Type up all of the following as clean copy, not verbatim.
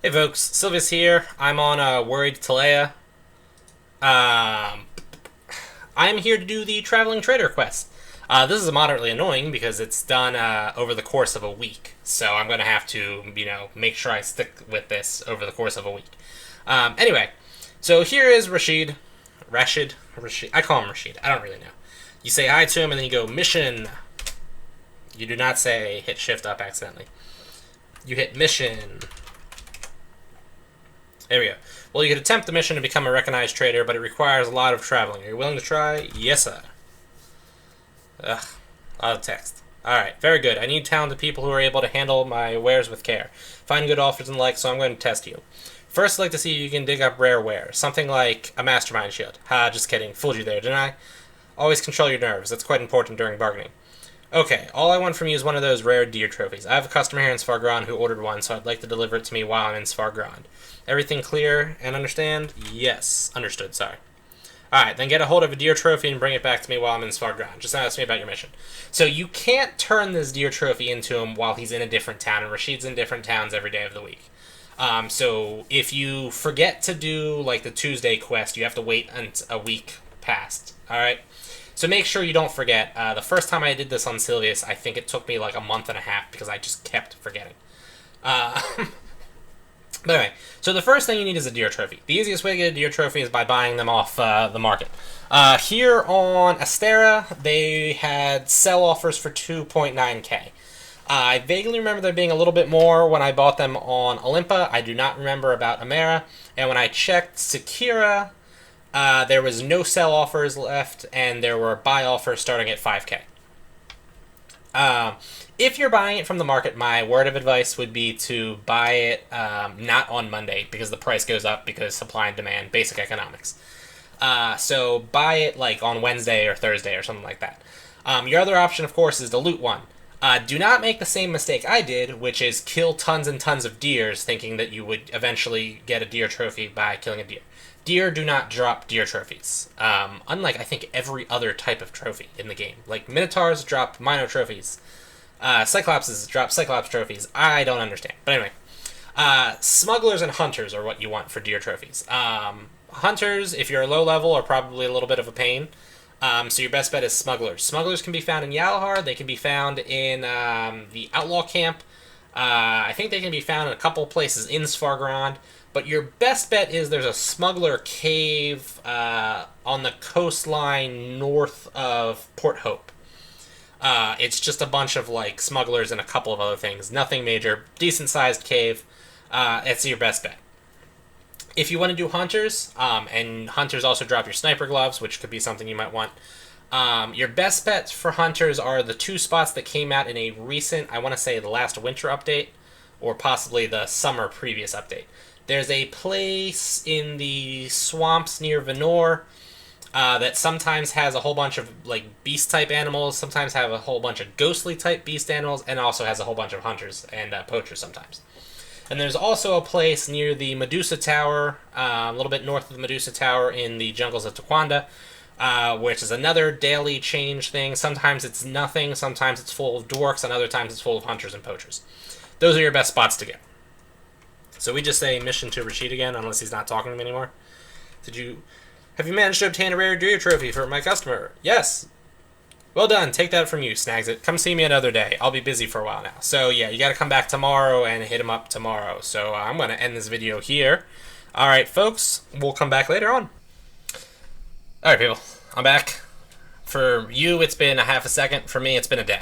Hey folks, Sylvius here. I'm on Worried Talea. Um, I'm here to do the Traveling Trader quest. This is moderately annoying because it's done over the course of a week, so I'm going to have to, make sure I stick with this over the course of a week. Anyway, so here is Rashid. Rashid. I call him Rashid. I don't really know. You say hi to him and then you go, mission. You do not say hit shift up accidentally. You hit mission. There we go. Well, you could attempt the mission to become a recognized trader, but it requires a lot of traveling. Are you willing to try? Yes, sir. Ugh, a lot of text. Alright, very good. I need talented people who are able to handle my wares with care. Find good offers and the like, so I'm going to test you. First, I'd like to see if you can dig up rare wares. Something like a mastermind shield. Ha, just kidding. Fooled you there, didn't I? Always control your nerves. That's quite important during bargaining. Okay, all I want from you is one of those rare deer trophies. I have a customer here in Svargrand who ordered one, so I'd like to deliver it to me while I'm in Svargrand. Everything clear and understand? Yes. Understood, sorry. Alright, then get a hold of a deer trophy and bring it back to me while I'm in Svargrand. Just ask me about your mission. So you can't turn this deer trophy into him while he's in a different town, and Rashid's in different towns every day of the week. So if you forget to do, like, the Tuesday quest, you have to wait until a week past. Alright? So make sure you don't forget. The first time I did this on Sylvius, I think it took me like a month and a half because I just kept forgetting. But anyway, so the first thing you need is a deer trophy. The easiest way to get a deer trophy is by buying them off the market. Here on Astera, they had sell offers for 2.9k. I vaguely remember there being a little bit more when I bought them on Olympa. I do not remember about Amera. And when I checked Sekira, there was no sell offers left, and there were buy offers starting at 5k. If you're buying it from the market, my word of advice would be to buy it not on Monday, because the price goes up because supply and demand, basic economics. So buy it like on Wednesday or Thursday or something like that. Your other option, of course, is to loot one. Do not make the same mistake I did, which is kill tons and tons of deers, thinking that you would eventually get a deer trophy by killing a deer. Deer do not drop deer trophies, unlike, I think, every other type of trophy in the game. Like, Minotaurs drop Mino trophies. Cyclopses drop Cyclops trophies. I don't understand. But anyway, smugglers and hunters are what you want for deer trophies. Hunters, if you're low level, are probably a little bit of a pain. So your best bet is smugglers. Smugglers can be found in Yalahar. They can be found in the Outlaw Camp. I think they can be found in a couple places in Svargrand. But your best bet is there's a smuggler cave on the coastline north of Port Hope. It's just a bunch of like smugglers and a couple of other things. Nothing major. Decent-sized cave. It's your best bet. If you want to do hunters, and hunters also drop your sniper gloves, which could be something you might want. Your best bets for hunters are the two spots that came out in a recent, I want to say the last winter update, or possibly the summer previous update. There's a place in the swamps near Venor that sometimes has a whole bunch of like beast-type animals, sometimes have a whole bunch of ghostly-type beast animals, and also has a whole bunch of hunters and poachers sometimes. And there's also a place near the Medusa Tower, a little bit north of the Medusa Tower in the jungles of Taquanda, which is another daily change thing. Sometimes it's nothing, sometimes it's full of dwarks, and other times it's full of hunters and poachers. Those are your best spots to go. So we just say mission to Rashid again, unless he's not talking to me anymore. Have you managed to obtain a rare deer trophy for my customer? Yes. Well done. Take that from you, Snags It. Come see me another day. I'll be busy for a while now. So yeah, you gotta come back tomorrow and hit him up tomorrow. So I'm gonna end this video here. Alright, folks. We'll come back later on. Alright, people. I'm back. For you, it's been a half a second. For me, it's been a day.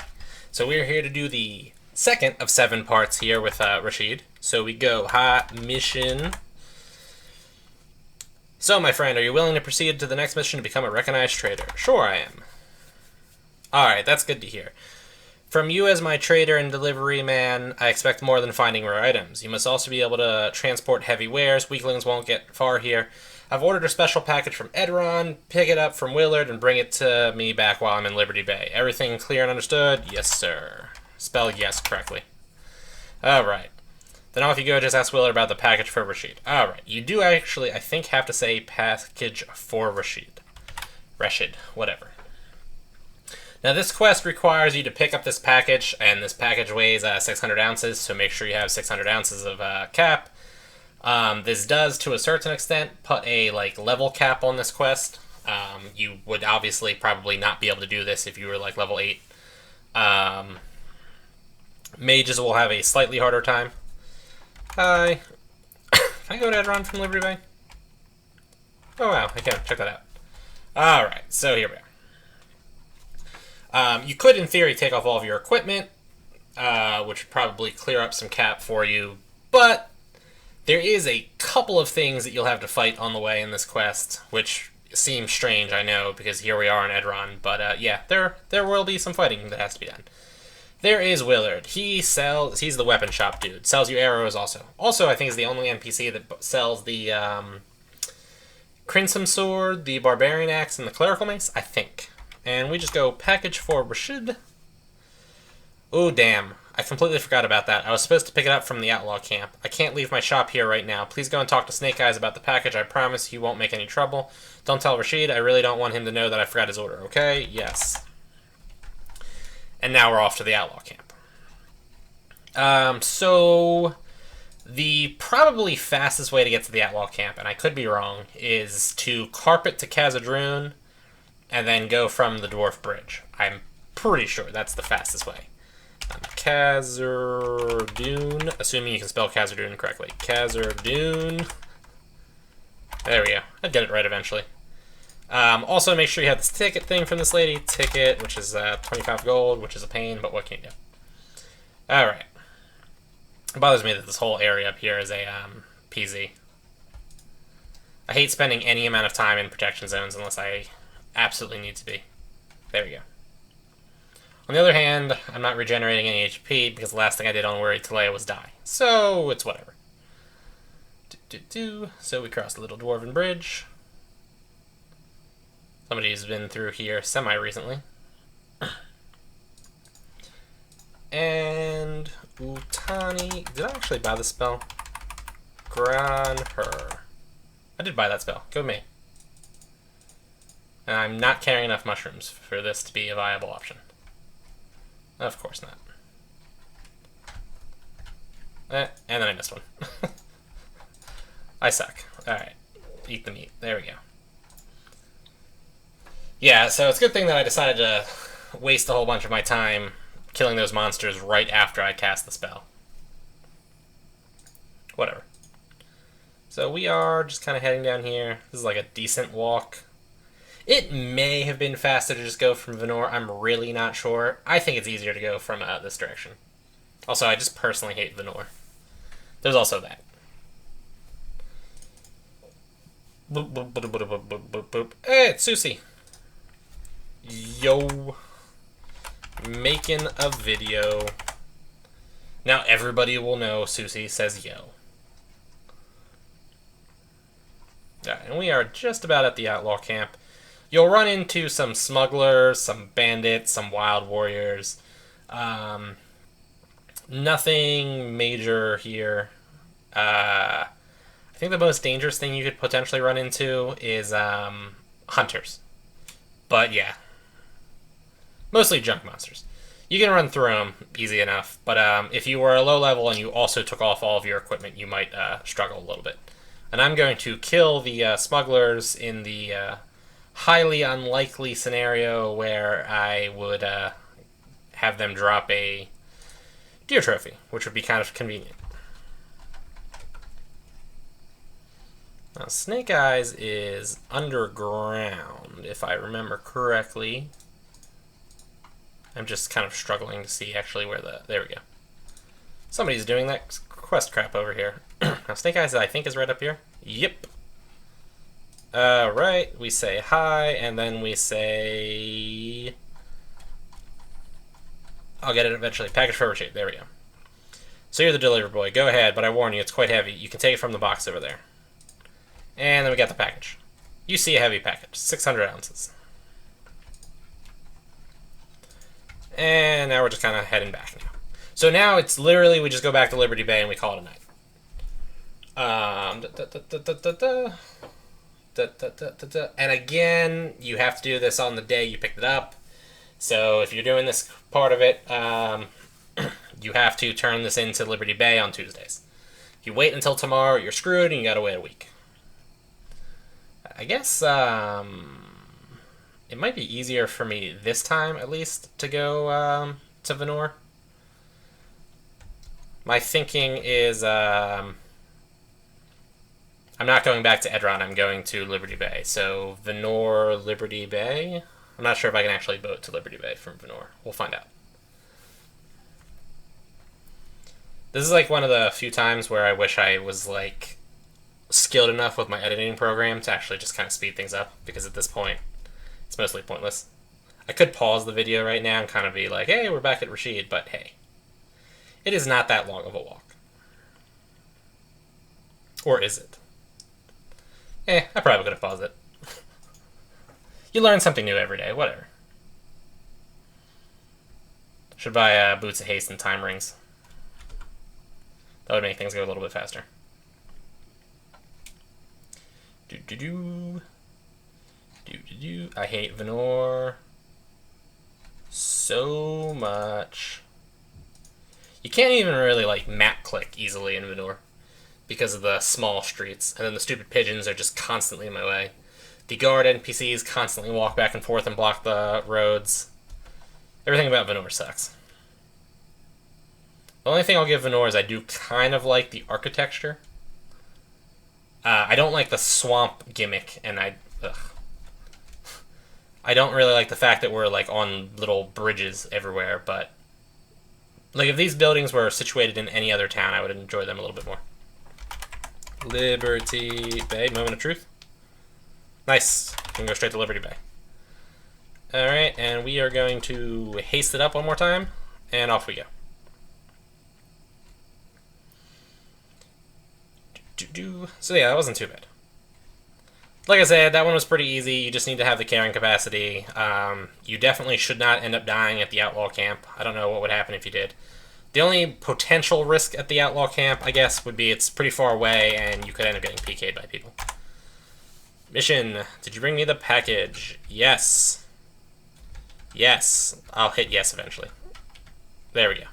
So we're here to do the second of 7 parts here with Rashid. So we go, mission. So, my friend, are you willing to proceed to the next mission to become a recognized trader? Sure I am. Alright, that's good to hear. From you as my trader and delivery man, I expect more than finding rare items. You must also be able to transport heavy wares. Weaklings won't get far here. I've ordered a special package from Edron. Pick it up from Willard and bring it to me back while I'm in Liberty Bay. Everything clear and understood? Yes, sir. Spell yes correctly. Alright. Then off you go, just ask Willard about the package for Rashid. Alright, you do actually, I think, have to say package for Rashid. Rashid, whatever. Now this quest requires you to pick up this package, and this package weighs 600 ounces, so make sure you have 600 ounces of cap. This does, to a certain extent, put a like level cap on this quest. You would obviously probably not be able to do this if you were like level 8. Mages will have a slightly harder time. Hi. Can I go to Edron from Liberty Bay? Oh wow, I can. Check that out. Alright, so here we are. You could, in theory, take off all of your equipment, which would probably clear up some cap for you, but there is a couple of things that you'll have to fight on the way in this quest, which seems strange, I know, because here we are in Edron, but yeah, there will be some fighting that has to be done. There is Willard. He's the weapon shop dude. Sells you arrows also. Also, I think is the only NPC that sells the Crimson Sword, the Barbarian Axe, and the Clerical Mace, I think. And we just go package for Rashid. Oh, damn. I completely forgot about that. I was supposed to pick it up from the Outlaw Camp. I can't leave my shop here right now. Please go and talk to Snake Eyes about the package. I promise he won't make any trouble. Don't tell Rashid. I really don't want him to know that I forgot his order, okay? Yes. And now we're off to the Outlaw Camp. So the probably fastest way to get to the Outlaw Camp, and I could be wrong, is to carpet to Khazad-dûn and then go from the Dwarf Bridge. I'm pretty sure that's the fastest way. Khazad-dûn, assuming you can spell Khazad-dûn correctly. Khazad-dûn. There we go. I'd get it right eventually. Also, make sure you have this ticket thing from this lady. Ticket, which is 25 gold, which is a pain, but what can you do? Alright. It bothers me that this whole area up here is a PZ. I hate spending any amount of time in protection zones unless I absolutely need to be. There we go. On the other hand, I'm not regenerating any HP because the last thing I did on Worried Talea was die. So, it's whatever. So we cross the little Dwarven Bridge. Somebody's been through here semi-recently. And Utani. Did I actually buy the spell? Gran her. I did buy that spell. Go me. And I'm not carrying enough mushrooms for this to be a viable option. Of course not. And then I missed one. I suck. Alright. Eat the meat. There we go. Yeah, so it's a good thing that I decided to waste a whole bunch of my time killing those monsters right after I cast the spell. Whatever. So we are just kind of heading down here. This is like a decent walk. It may have been faster to just go from Venor. I'm really not sure. I think it's easier to go from this direction. Also, I just personally hate Venor. There's also that. Boop, boop, boop, boop, boop, boop, boop, boop. Hey, it's Susie. Yo. Making a video. Now everybody will know Susie says yo. Alright, and we are just about at the Outlaw Camp. You'll run into some smugglers, some bandits, some wild warriors. Nothing major here. I think the most dangerous thing you could potentially run into is hunters. But yeah. Mostly junk monsters. You can run through them easy enough, but if you were a low level and you also took off all of your equipment, you might struggle a little bit. And I'm going to kill the smugglers in the highly unlikely scenario where I would have them drop a deer trophy, which would be kind of convenient. Now, Snake Eyes is underground, if I remember correctly. I'm just kind of struggling to see actually where the... There we go. Somebody's doing that quest crap over here. Now, Snake Eyes, I think, is right up here. Yep. Right. We say hi, and then we say... I'll get it eventually. Package for Rashid. There we go. So you're the delivery boy. Go ahead, but I warn you, it's quite heavy. You can take it from the box over there. And then we got the package. You see a heavy package. 600 ounces. And now we're just kind of heading back now. So now it's literally, we just go back to Liberty Bay and we call it a night. And again, you have to do this on the day you picked it up. So if you're doing this part of it, you have to turn this into Liberty Bay on Tuesdays. You wait until tomorrow, you're screwed, and you gotta wait a week. I guess it might be easier for me this time, at least, to go to Venor. My thinking is I'm not going back to Edron, I'm going to Liberty Bay. So Venor, Liberty Bay. I'm not sure if I can actually boat to Liberty Bay from Venor. We'll find out. This is like one of the few times where I wish I was like skilled enough with my editing program to actually just kind of speed things up, because at this point it's mostly pointless. I could pause the video right now and kind of be like, hey, we're back at Rashid, but hey, it is not that long of a walk. Or is it? I probably could have paused it. You learn something new every day, whatever. Should buy Boots of Haste and Time Rings. That would make things go a little bit faster. I hate Venor so much. You can't even really like map click easily in Venor because of the small streets, and then the stupid pigeons are just constantly in my way. The guard NPCs constantly walk back and forth and block the roads. Everything about Venor sucks. The only thing I'll give Venor is I do kind of like the architecture. I don't like the swamp gimmick, and I don't really like the fact that we're like on little bridges everywhere, but like if these buildings were situated in any other town, I would enjoy them a little bit more. Liberty Bay, moment of truth. Nice. We can go straight to Liberty Bay. Alright, and we are going to haste it up one more time, and off we go. So yeah, that wasn't too bad. Like I said, that one was pretty easy. You just need to have the carrying capacity. You definitely should not end up dying at the outlaw camp. I don't know what would happen if you did. The only potential risk at the outlaw camp, I guess, would be it's pretty far away and you could end up getting PK'd by people. Mission. Did you bring me the package? Yes. Yes. I'll hit yes eventually. There we go.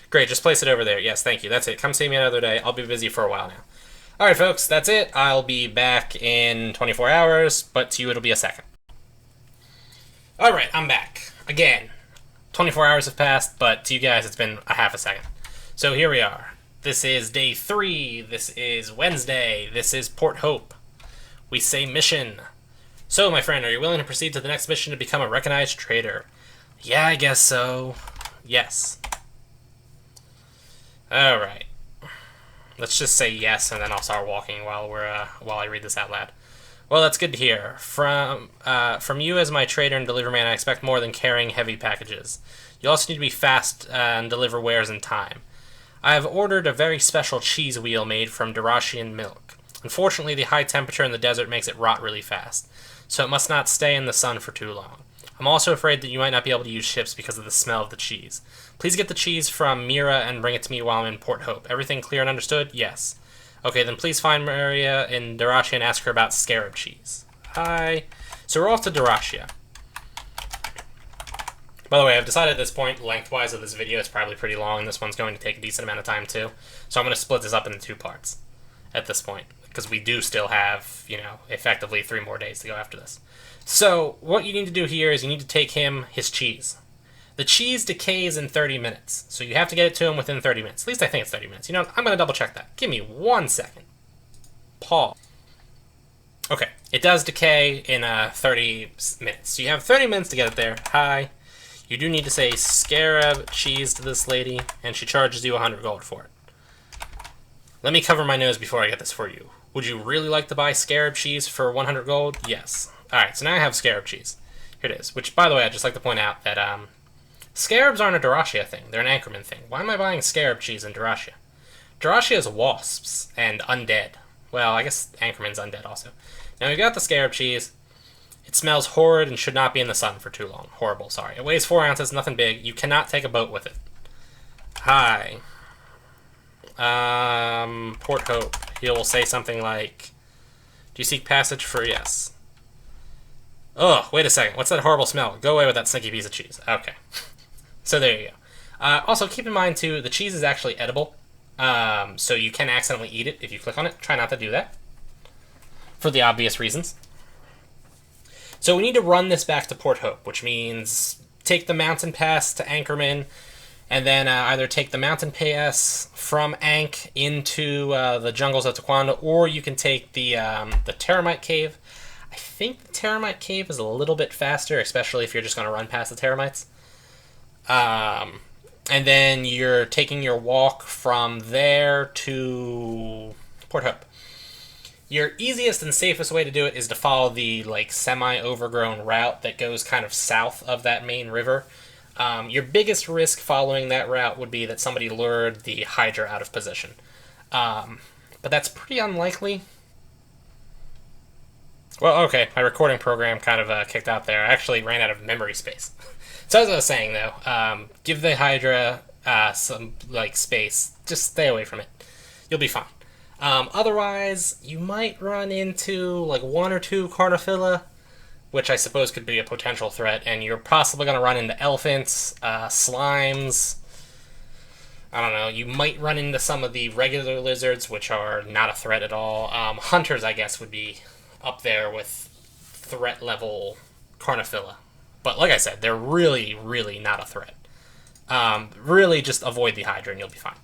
Great, just place it over there. Yes, thank you. That's it. Come see me another day. I'll be busy for a while now. Alright, folks, that's it. I'll be back in 24 hours, but to you it'll be a second. Alright, I'm back. Again. 24 hours have passed, but to you guys it's been a half a second. So here we are. This is day 3. This is Wednesday. This is Port Hope. We say mission. So, my friend, are you willing to proceed to the next mission to become a recognized trader? Yeah, I guess so. Yes. Alright. Let's just say yes, and then I'll start walking while I read this out loud. Well, that's good to hear. From you as my trader and deliver man, I expect more than carrying heavy packages. You also need to be fast and deliver wares in time. I have ordered a very special cheese wheel made from Darashian milk. Unfortunately, the high temperature in the desert makes it rot really fast, so it must not stay in the sun for too long. I'm also afraid that you might not be able to use ships because of the smell of the cheese. Please get the cheese from Mira and bring it to me while I'm in Port Hope. Everything clear and understood? Yes. Okay, then please find Maria in Darashia and ask her about scarab cheese. Hi. So we're off to Darashia. By the way, I've decided at this point, lengthwise of this video, it's probably pretty long. This one's going to take a decent amount of time too. So I'm going to split this up into 2 parts at this point, because we do still have, effectively 3 more days to go after this. So what you need to do here is you need to take him his cheese. The cheese decays in 30 minutes, so you have to get it to him within 30 minutes. At least I think it's 30 minutes. I'm going to double check that. Give me 1 second. Pause. Okay, it does decay in 30 minutes. So you have 30 minutes to get it there. Hi. You do need to say scarab cheese to this lady, and she charges you 100 gold for it. Let me cover my nose before I get this for you. Would you really like to buy scarab cheese for 100 gold? Yes. Alright, so now I have scarab cheese. Here it is. Which, by the way, I'd just like to point out that scarabs aren't a Darashia thing. They're an Anchorman thing. Why am I buying scarab cheese in Darashia? Darashia is wasps and undead. Well, I guess Anchorman's undead also. Now we've got the scarab cheese. It smells horrid and should not be in the sun for too long. Horrible, sorry. It weighs 4 ounces, nothing big. You cannot take a boat with it. Hi. Port Hope. He will say something like, do you seek passage for yes? Oh, wait a second. What's that horrible smell? Go away with that stinky piece of cheese. Okay. So there you go. Also, keep in mind, too, the cheese is actually edible. So you can accidentally eat it if you click on it. Try not to do that, for the obvious reasons. So we need to run this back to Port Hope, which means take the mountain pass to Anchorman, and then either take the mountain pass from Ankh into the jungles of Taekwondo, or you can take the Terramite Cave. I think the Terramite Cave is a little bit faster, especially if you're just going to run past the Terramites. And then you're taking your walk from there to Port Hope. Your easiest and safest way to do it is to follow the like semi-overgrown route that goes kind of south of that main river. Your biggest risk following that route would be that somebody lured the Hydra out of position. But that's pretty unlikely. Well, okay, my recording program kind of kicked out there. I actually ran out of memory space. So as I was saying, though, give the Hydra some like space. Just stay away from it. You'll be fine. Otherwise, you might run into like one or two Carnifilla, which I suppose could be a potential threat, and you're possibly going to run into elephants, slimes. I don't know. You might run into some of the regular lizards, which are not a threat at all. Hunters, I guess, would be up there with threat level Carnifilla. But like I said, they're really, really not a threat. Really just avoid the Hydra and you'll be fine.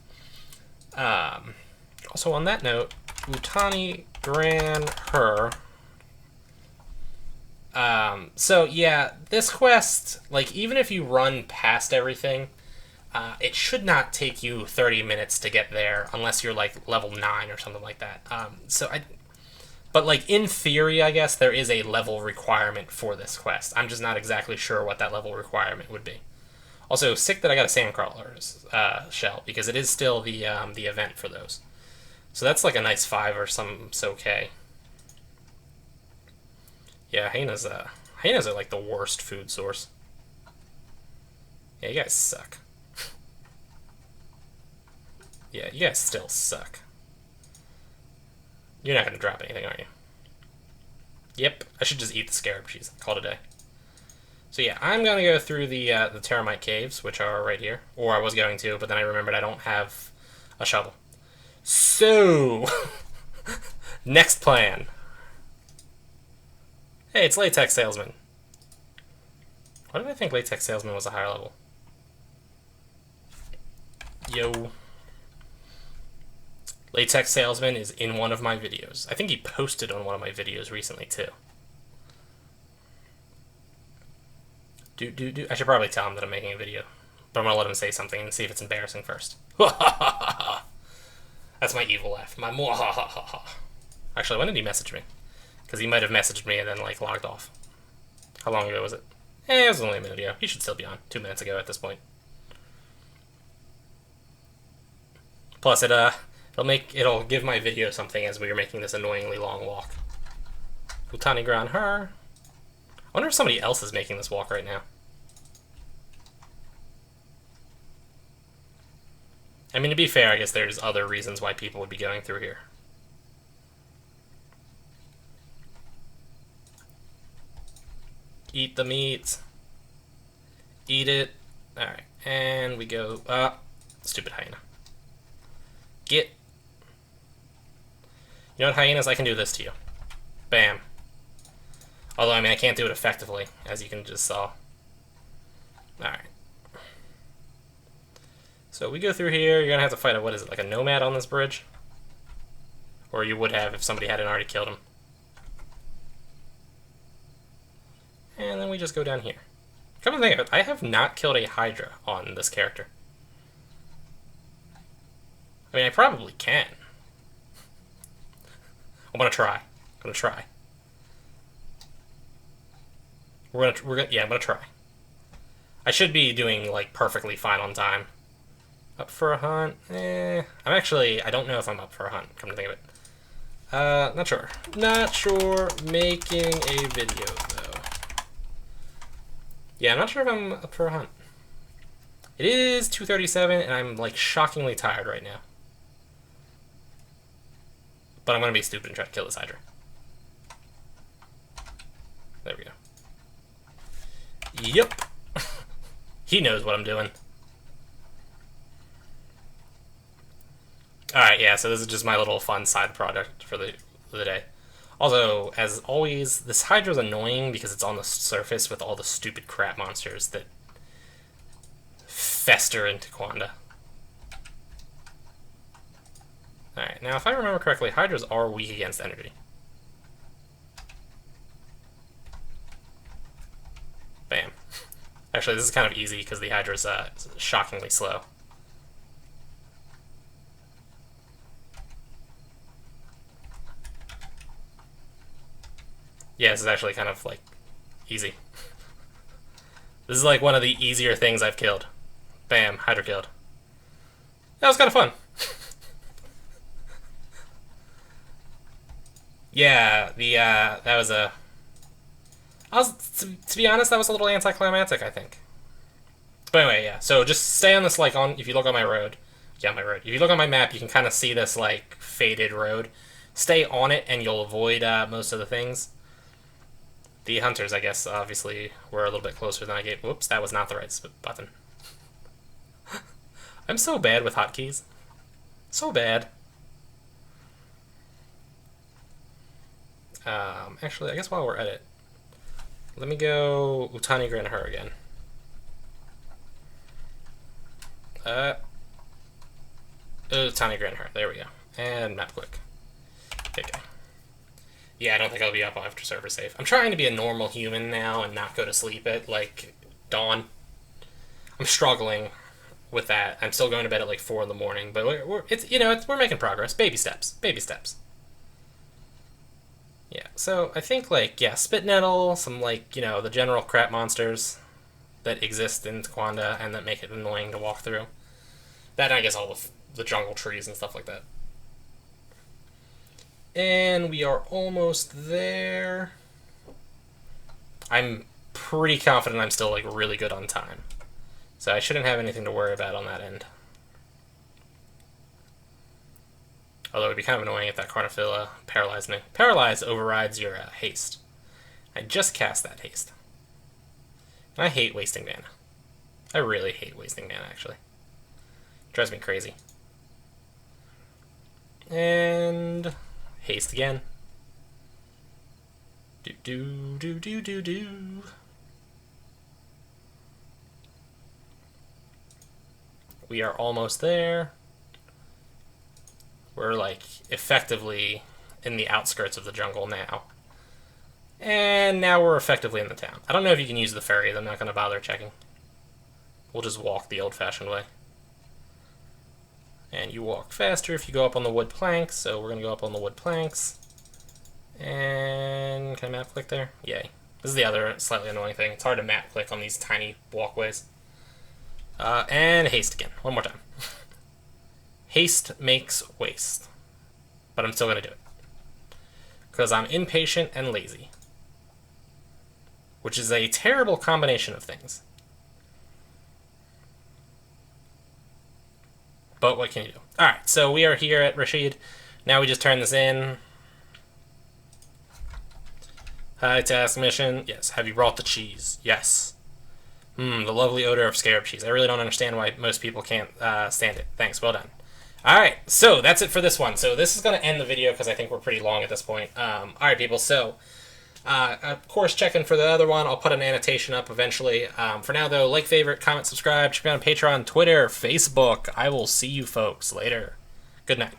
Also on that note, Utani Gran Her. So yeah, this quest, like even if you run past everything, it should not take you 30 minutes to get there unless you're like level 9 or something like that. But like in theory, I guess there is a level requirement for this quest. I'm just not exactly sure what that level requirement would be. Also, sick that I got a Sandcrawler's shell because it is still the event for those. So that's like a nice 5 or some okay. Yeah, hyenas are like the worst food source. Yeah, you guys suck. Yeah, you guys still suck. You're not gonna drop anything, are you? Yep, I should just eat the scarab cheese. Call it a day. So yeah, I'm gonna go through the Terramite caves, which are right here. Or I was going to, but then I remembered I don't have a shovel. So, next plan. Hey, it's Latex Salesman. Why did I think Latex Salesman was a higher level? Yo. Latex Salesman is in one of my videos. I think he posted on one of my videos recently, too. I should probably tell him that I'm making a video. But I'm going to let him say something and see if it's embarrassing first. That's my evil laugh. My mwahahaha. Actually, when did he message me? Because he might have messaged me and then, like, logged off. How long ago was it? It was only a minute ago. He should still be on. 2 minutes ago at this point. Plus, it'll give my video something as we were making this annoyingly long walk. Utani Gran Her. I wonder if somebody else is making this walk right now. I mean, to be fair, I guess there's other reasons why people would be going through here. Eat the meat. Eat it. Alright, and we go... stupid hyena. Get. You know what, hyenas? I can do this to you. Bam. Although, I mean, I can't do it effectively, as you can just saw. Alright. So we go through here. You're going to have to fight what is it, like a nomad on this bridge? Or you would have if somebody hadn't already killed him. And then we just go down here. Come to think of it, I have not killed a Hydra on this character. I mean, I probably can. I'm gonna try. I'm gonna try. I should be doing, like, perfectly fine on time. Up for a hunt? I don't know if I'm up for a hunt, come to think of it. Not sure. Not sure. Making a video, though. Yeah, I'm not sure if I'm up for a hunt. It is 2:37, and I'm, like, shockingly tired right now. But I'm gonna be stupid and try to kill this Hydra. There we go. Yep. He knows what I'm doing. Alright, yeah, so this is just my little fun side project for the day. Also, as always, this Hydra's annoying because it's on the surface with all the stupid crap monsters that fester into Quanda. Alright, now if I remember correctly, Hydras are weak against energy. Bam. Actually, this is kind of easy because the Hydra's shockingly slow. Yeah, this is actually kind of, like, easy. This is, like, one of the easier things I've killed. Bam, Hydra killed. That was kind of fun. Yeah, that was a... to be honest, that was a little anticlimactic, I think. But anyway, yeah, so just stay on this, like, if you look on my road... Yeah, my road. If you look on my map, you can kind of see this, like, faded road. Stay on it, and you'll avoid most of the things. The hunters, I guess, obviously, were a little bit closer than I gave. Whoops, that was not the right button. I'm so bad with hotkeys. So bad. Actually, I guess while we're at it, let me go Utani Grin her again. Utani Grin her. There we go. And map quick. Okay. Yeah, I don't think I'll be up after server safe. I'm trying to be a normal human now and not go to sleep at, like, dawn. I'm struggling with that. I'm still going to bed at, like, 4 in the morning, but we're making progress. Baby steps. Baby steps. Yeah, so I think, like, yeah, Spit Nettle, some, like, the general crap monsters that exist in Quanda and that make it annoying to walk through. That, I guess, all the jungle trees and stuff like that. And we are almost there. I'm pretty confident I'm still, like, really good on time. So I shouldn't have anything to worry about on that end. Although it would be kind of annoying if that Carnifilla paralyzed me. Paralyze overrides your haste. I just cast that haste. And I hate wasting mana. I really hate wasting mana, actually. It drives me crazy. And... haste again. Do do do do do do. We are almost there. We're, like, effectively in the outskirts of the jungle now. And now we're effectively in the town. I don't know if you can use the ferries. I'm not going to bother checking. We'll just walk the old-fashioned way. And you walk faster if you go up on the wood planks, so we're going to go up on the wood planks. And can I map click there? Yay. This is the other slightly annoying thing. It's hard to map click on these tiny walkways. And haste again. One more time. Haste makes waste. But I'm still going to do it. Because I'm impatient and lazy. Which is a terrible combination of things. But what can you do? Alright, so we are here at Rashid. Now we just turn this in. High task mission. Yes. Have you brought the cheese? Yes. The lovely odor of scarab cheese. I really don't understand why most people can't stand it. Thanks, well done. Alright, so that's it for this one. So this is going to end the video because I think we're pretty long at this point. Alright, people, so... of course, check in for the other one. I'll put an annotation up eventually. For now, though, like, favorite, comment, subscribe. Check me out on Patreon, Twitter, Facebook. I will see you folks later. Good night.